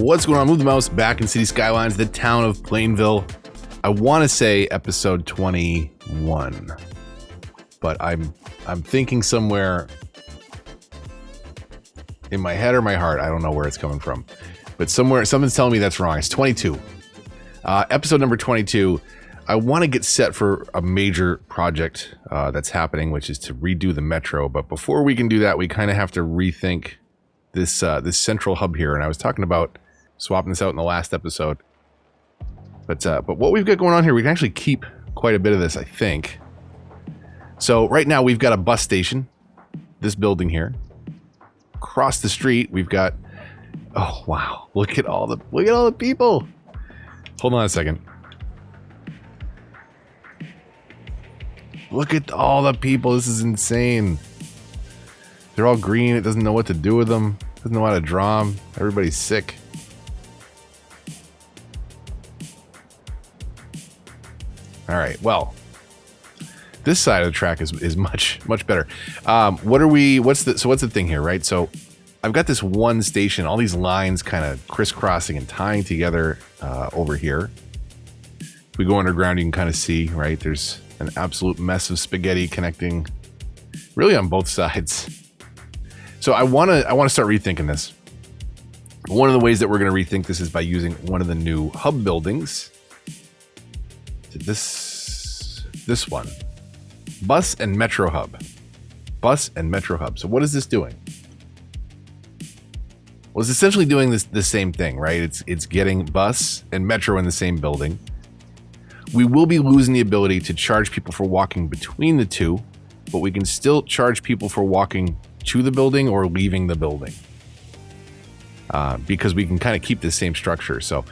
What's going on? Move the mouse back in City Skylines, the town of Plainville. I want to say episode 21, but I'm thinking somewhere in my head or my heart. I don't know where it's coming from, but somewhere something's telling me that's wrong. It's 22. Episode number 22. I want to get set for a major project that's happening, which is to redo the metro. But before we can do that, we kind of have to rethink this central hub here. And I was talking about swapping this out in the last episode. But what we've got going on here, we can actually keep quite a bit of this, I think. So right now we've got a bus station, this building here. Across the street, we've got, oh wow, look at all the people. Hold on a second. Look at all the people. This is insane. They're all green. It doesn't know what to do with them. Doesn't know how to draw them. Everybody's sick. All right. Well, this side of the track is much better. What's the thing here, right? So I've got this one station, all these lines kind of crisscrossing and tying together over here. If we go underground, you can kind of see, right? There's an absolute mess of spaghetti connecting really on both sides. So I want to start rethinking this. One of the ways that we're going to rethink this is by using one of the new hub buildings. This one. Bus and Metro Hub. Bus and Metro Hub. So what is this doing? Well, it's essentially doing the same thing, right? It's getting bus and metro in the same building. We will be losing the ability to charge people for walking between the two, but we can still charge people for walking to the building or leaving the building. Because we can kind of keep the same structure. So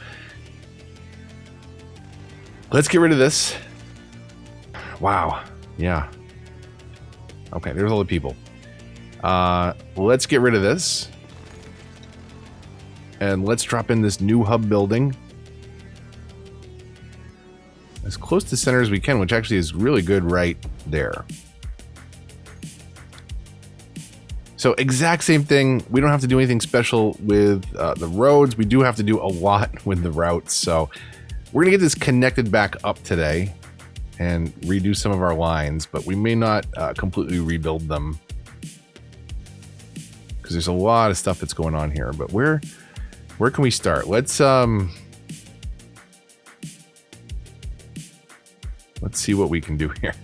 let's get rid of this. Wow. Yeah. Okay, there's all the people. Let's get rid of this. And let's drop in this new hub building. As close to center as we can, which actually is really good right there. So exact same thing. We don't have to do anything special with the roads. We do have to do a lot with the routes. So we're going to get this connected back up today and redo some of our lines, but we may not completely rebuild them because there's a lot of stuff that's going on here. But where can we start? Let's see what we can do here.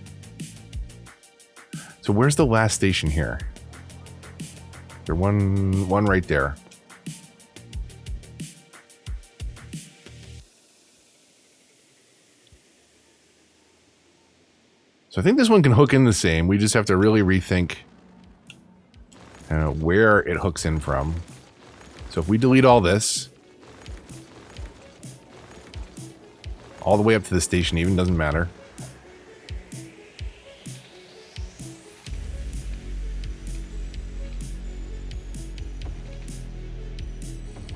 So where's the last station here? There's one right there. So I think this one can hook in the same. We just have to really rethink where it hooks in from. So if we delete all this, all the way up to the station even, doesn't matter.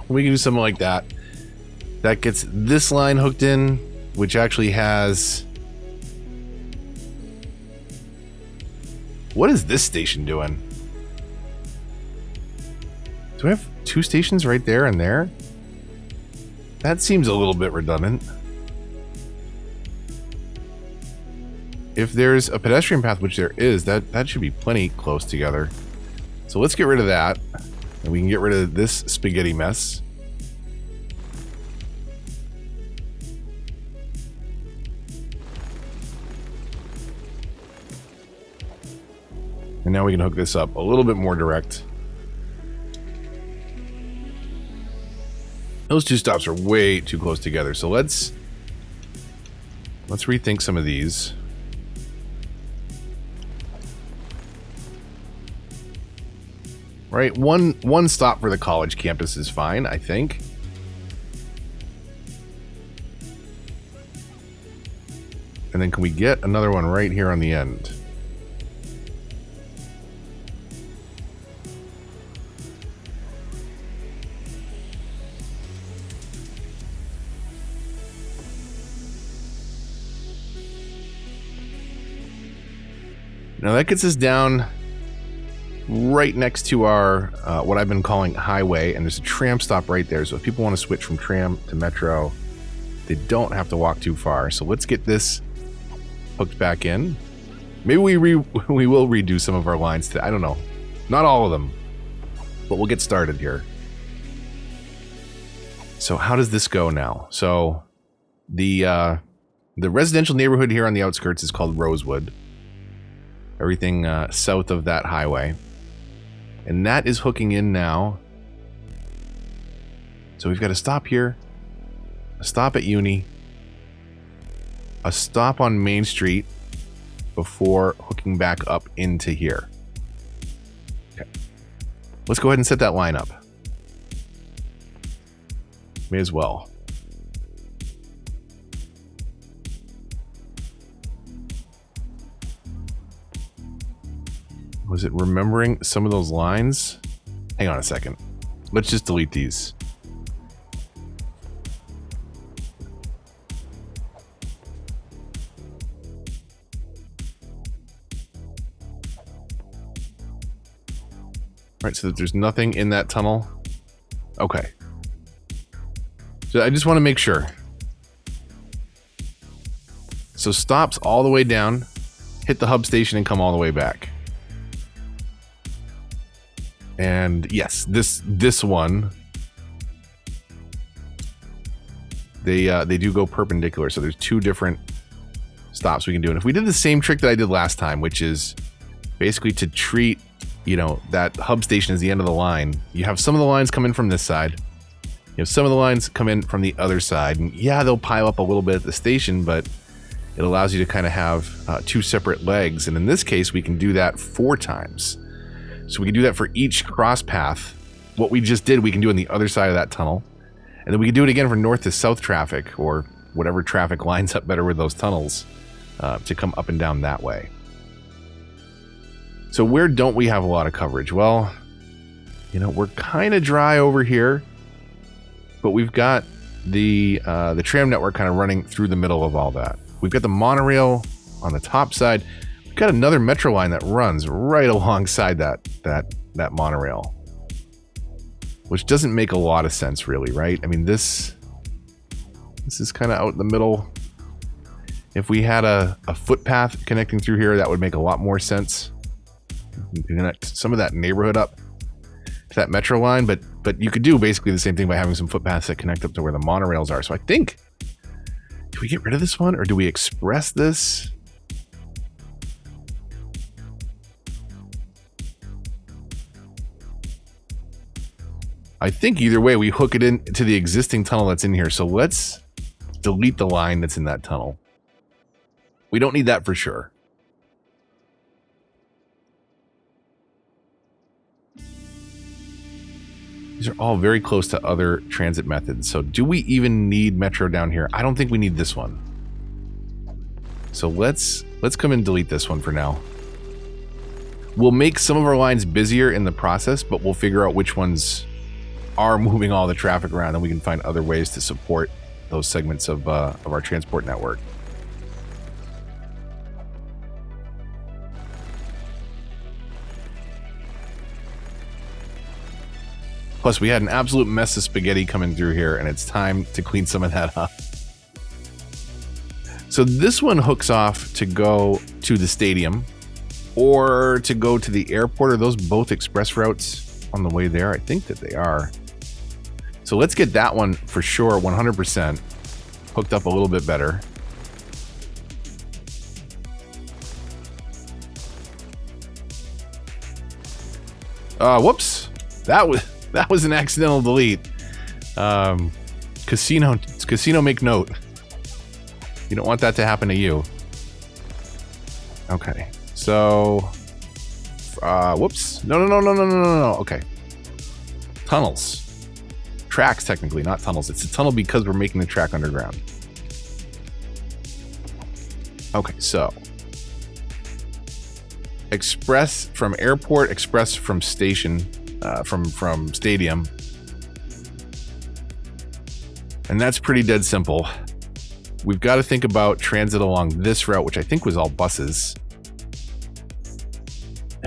We can do something like that. That gets this line hooked in, which actually has... What is this station doing? Do we have two stations right there and there? That seems a little bit redundant. If there's a pedestrian path, which there is, that should be plenty close together. So let's get rid of that. And we can get rid of this spaghetti mess. And now we can hook this up a little bit more direct. Those two stops are way too close together. So let's rethink some of these. Right, one stop for the college campus is fine, I think. And then can we get another one right here on the end? Now that gets us down right next to our, what I've been calling highway, and there's a tram stop right there. So if people want to switch from tram to metro, they don't have to walk too far. So let's get this hooked back in. Maybe we will redo some of our lines today. I don't know. Not all of them, but we'll get started here. So how does this go now? So the residential neighborhood here on the outskirts is called Rosewood. Everything south of that highway. And that is hooking in now. So we've got a stop here, a stop at Uni, a stop on Main Street before hooking back up into here. Okay. Let's go ahead and set that line up. May as well. Was it remembering some of those lines? Hang on a second. Let's just delete these. All right, so there's nothing in that tunnel. Okay. So I just want to make sure. So stops all the way down, hit the hub station and come all the way back. And yes, this one, they do go perpendicular. So there's two different stops we can do. And if we did the same trick that I did last time, which is basically to treat, you know, that hub station as the end of the line, you have some of the lines come in from this side. You have some of the lines come in from the other side. And yeah, they'll pile up a little bit at the station, but it allows you to kind of have two separate legs. And in this case, we can do that 4 times. So we can do that for each cross path. What we just did, we can do on the other side of that tunnel. And then we can do it again for north to south traffic, or whatever traffic lines up better with those tunnels, to come up and down that way. So where don't we have a lot of coverage? Well, you know, we're kind of dry over here, but we've got the tram network kind of running through the middle of all that. We've got the monorail on the top side. We've got another metro line that runs right alongside that monorail, which doesn't make a lot of sense, really, right? I mean, this is kind of out in the middle. If we had a footpath connecting through here, that would make a lot more sense. Connect some of that neighborhood up to that metro line, but you could do basically the same thing by having some footpaths that connect up to where the monorails are. So I think, do we get rid of this one or do we express this? I think either way we hook it into the existing tunnel that's in here. So let's delete the line that's in that tunnel. We don't need that for sure. These are all very close to other transit methods. So do we even need metro down here? I don't think we need this one. So let's come and delete this one for now. We'll make some of our lines busier in the process, but we'll figure out which ones are moving all the traffic around, and we can find other ways to support those segments of our transport network. Plus, we had an absolute mess of spaghetti coming through here, and it's time to clean some of that up. So this one hooks off to go to the stadium or to go to the airport. Are those both express routes on the way there? I think that they are. So let's get that one for sure, 100%, hooked up a little bit better. Whoops. That was an accidental delete. Casino make note. You don't want that to happen to you. Okay. So, whoops. No. Okay. Tunnels. Tracks, technically, not tunnels. It's a tunnel because we're making the track underground. Okay, so express from airport, express from station, from stadium. And that's pretty dead simple. We've got to think about transit along this route, which I think was all buses.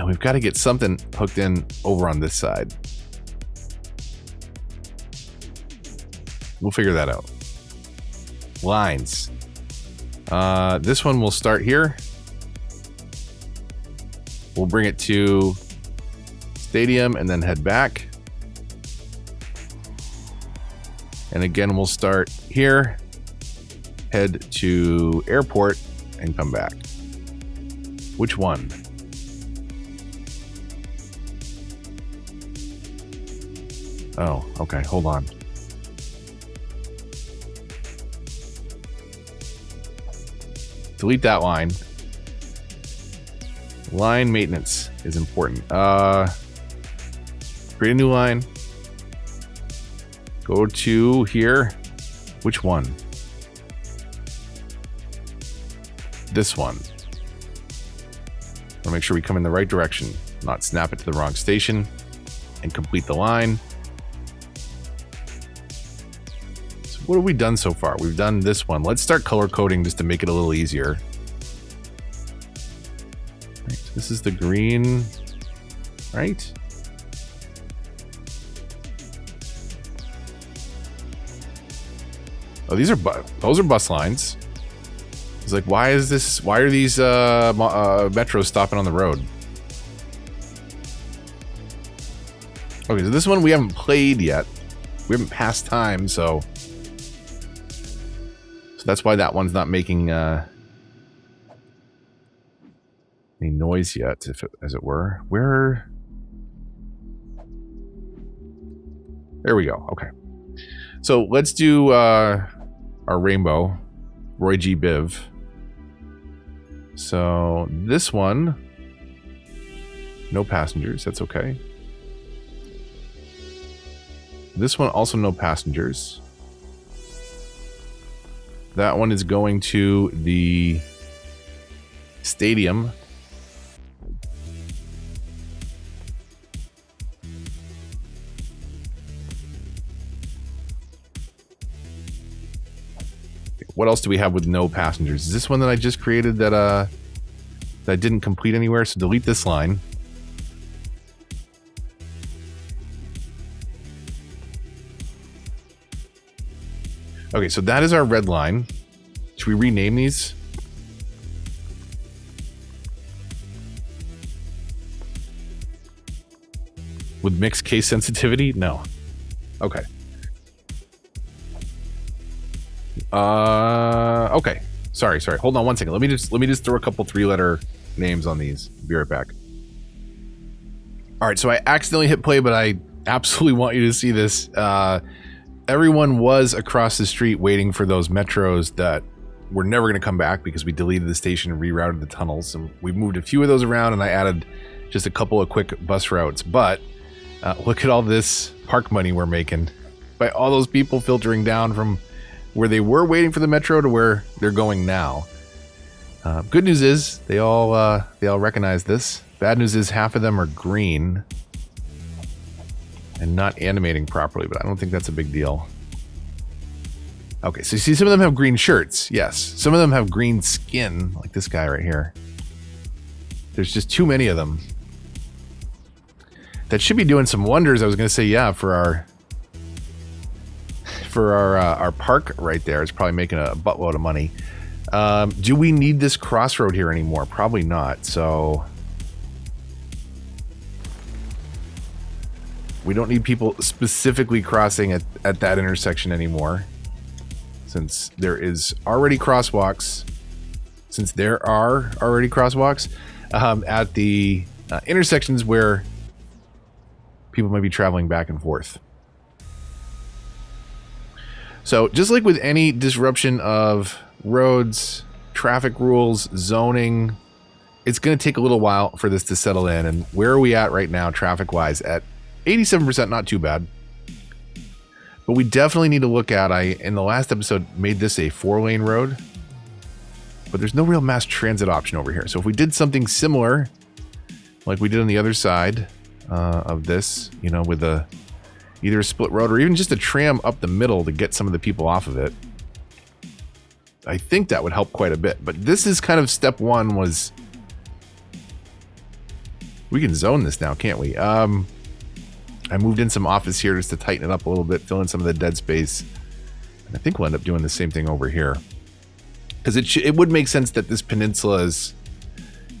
And we've got to get something hooked in over on this side. We'll figure that out. Lines. This one will start here. We'll bring it to stadium and then head back. And again, we'll start here, head to airport, and come back. Which one? Oh, okay, hold on. Delete that line. Line maintenance is important. Create a new line. Go to here. Which one? This one. Want to make sure we come in the right direction, not snap it to the wrong station, and complete the line. So what have we done so far? We've done this one. Let's start color coding just to make it a little easier. Right, so this is the green, right? Oh, those are bus lines. It's like, why are these metros stopping on the road? Okay, so this one we haven't played yet. We haven't passed time, so that's why that one's not making any noise yet, as it were. There we go. Okay, so let's do our rainbow, Roy G. Biv. So this one, no passengers. That's okay. This one also no passengers. That one is going to the stadium. What else do we have with no passengers? Is this one that I just created that I didn't complete anywhere? So delete this line. Okay, so that is our red line. Should we rename these? With mixed case sensitivity? No. Okay. Okay. Sorry. Hold on one second. Let me just throw a couple 3-letter names on these. Be right back. All right, so I accidentally hit play, but I absolutely want you to see this. Everyone was across the street waiting for those metros that were never going to come back because we deleted the station and rerouted the tunnels. And we moved a few of those around, and I added just a couple of quick bus routes. But look at all this park money we're making by all those people filtering down from where they were waiting for the metro to where they're going now. Good news is they all recognize this. Bad news is half of them are green and not animating properly, but I don't think that's a big deal. Okay, so you see some of them have green shirts. Yes, some of them have green skin, like this guy right here. There's just too many of them. That should be doing some wonders. I was going to say, yeah, for our park right there. It's probably making a buttload of money. Do we need this crossroad here anymore? Probably not. So we don't need people specifically crossing at that intersection anymore, since there is already crosswalks. Since there are already crosswalks at the intersections where people might be traveling back and forth. So just like with any disruption of roads, traffic rules, zoning, it's going to take a little while for this to settle in. And where are we at right now, traffic-wise? At 87%, not too bad. But we definitely need to look at, in the last episode, made this a 4-lane road. But there's no real mass transit option over here. So if we did something similar, like we did on the other side of this, you know, with either a split road or even just a tram up the middle to get some of the people off of it, I think that would help quite a bit. But this is kind of step one, was We can zone this now, can't we? I moved in some office here just to tighten it up a little bit, fill in some of the dead space. And I think we'll end up doing the same thing over here. Because it would make sense that this peninsula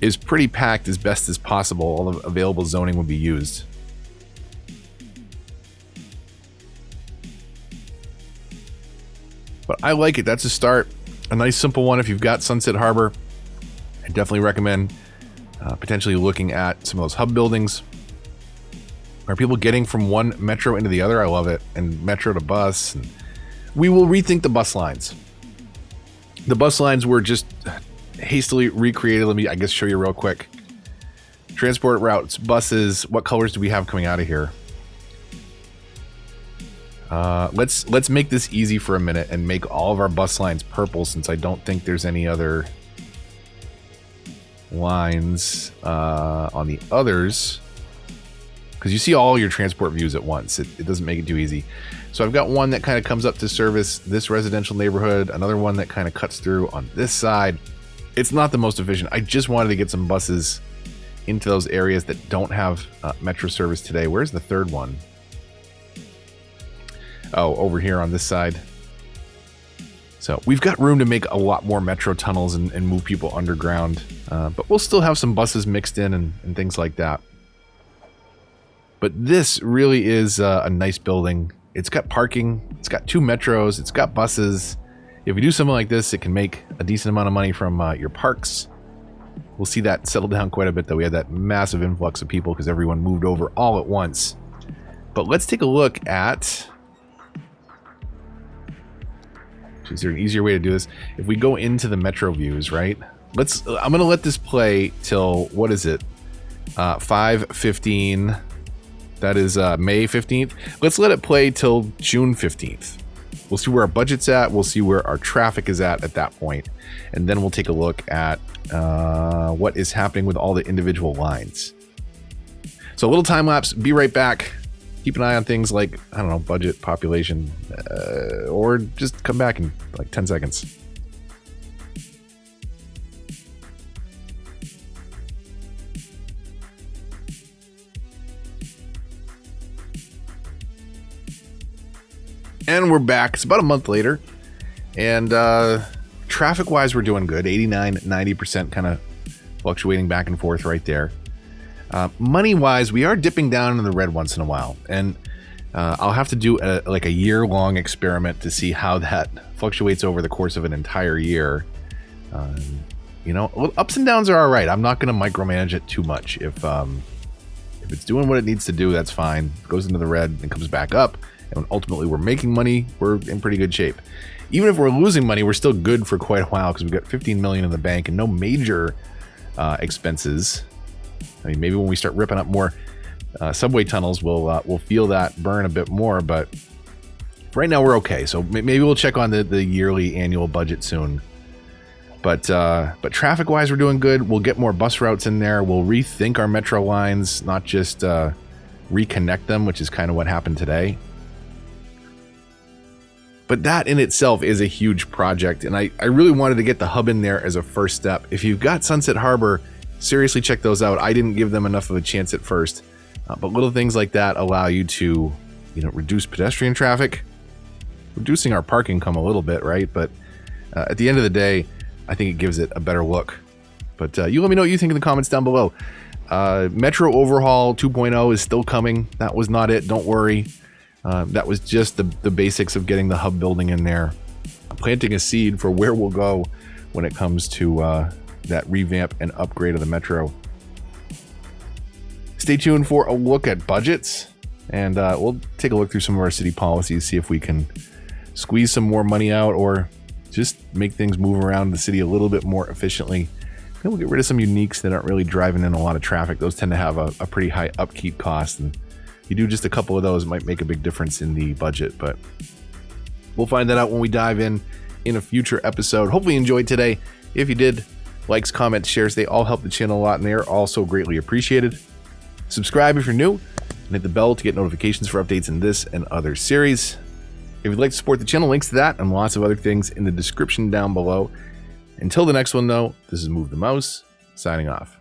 is pretty packed as best as possible. All the available zoning would be used. But I like it. That's a start. A nice simple one. If you've got Sunset Harbor, I definitely recommend potentially looking at some of those hub buildings. Are people getting from one metro into the other? I love it. And metro to bus. And we will rethink the bus lines. The bus lines were just hastily recreated. Let me, I guess, show you real quick. Transport routes, buses. What colors do we have coming out of here? Let's make this easy for a minute and make all of our bus lines purple, since I don't think there's any other lines on the others. Because you see all your transport views at once. It doesn't make it too easy. So I've got one that kind of comes up to service this residential neighborhood. Another one that kind of cuts through on this side. It's not the most efficient. I just wanted to get some buses into those areas that don't have metro service today. Where's the third one? Oh, over here on this side. So we've got room to make a lot more metro tunnels and move people underground. But we'll still have some buses mixed in and things like that. But this really is a nice building. It's got parking. It's got 2 metros. It's got buses. If you do something like this, it can make a decent amount of money from your parks. We'll see that settle down quite a bit, though. We had that massive influx of people because everyone moved over all at once. But let's take a look at... Is there an easier way to do this? If we go into the metro views, right? I'm going to let this play till, what is it? 5:15. That is May 15th. Let's let it play till June 15th. We'll see where our budget's at. We'll see where our traffic is at that point. And then we'll take a look at what is happening with all the individual lines. So a little time lapse. Be right back. Keep an eye on things like, I don't know, budget, population, or just come back in like 10 seconds. And we're back. It's about a month later. And traffic-wise, we're doing good. 89, 90% kind of fluctuating back and forth right there. Money-wise, we are dipping down in the red once in a while. And I'll have to do a year-long experiment to see how that fluctuates over the course of an entire year. You know, ups and downs are all right. I'm not going to micromanage it too much. If it's doing what it needs to do, that's fine. It goes into the red and comes back up. And ultimately, we're making money. We're in pretty good shape. Even if we're losing money, we're still good for quite a while because we've got 15 million in the bank and no major expenses. I mean, maybe when we start ripping up more subway tunnels, we'll feel that burn a bit more. But right now, we're okay. So maybe we'll check on the yearly annual budget soon. But traffic-wise, we're doing good. We'll get more bus routes in there. We'll rethink our metro lines, not just reconnect them, which is kind of what happened today. But that in itself is a huge project, and I really wanted to get the hub in there as a first step. If you've got Sunset Harbor, seriously check those out. I didn't give them enough of a chance at first, but little things like that allow you to, reduce pedestrian traffic, reducing our parking income a little bit, right? But at the end of the day, I think it gives it a better look. But you let me know what you think in the comments down below. Metro Overhaul 2.0 is still coming. That was not it. Don't worry. That was just the basics of getting the hub building in there. Planting a seed for where we'll go when it comes to that revamp and upgrade of the metro. Stay tuned for a look at budgets, and we'll take a look through some of our city policies, see if we can squeeze some more money out or just make things move around the city a little bit more efficiently. Then we'll get rid of some uniques that aren't really driving in a lot of traffic. Those tend to have a pretty high upkeep cost, and you do just a couple of those, it might make a big difference in the budget, but we'll find that out when we dive in a future episode. Hopefully you enjoyed today. If you did, likes, comments, shares, they all help the channel a lot, and they are also greatly appreciated. Subscribe if you're new, and hit the bell to get notifications for updates in this and other series. If you'd like to support the channel, links to that and lots of other things in the description down below. Until the next one, though, this is Move the Mouse, signing off.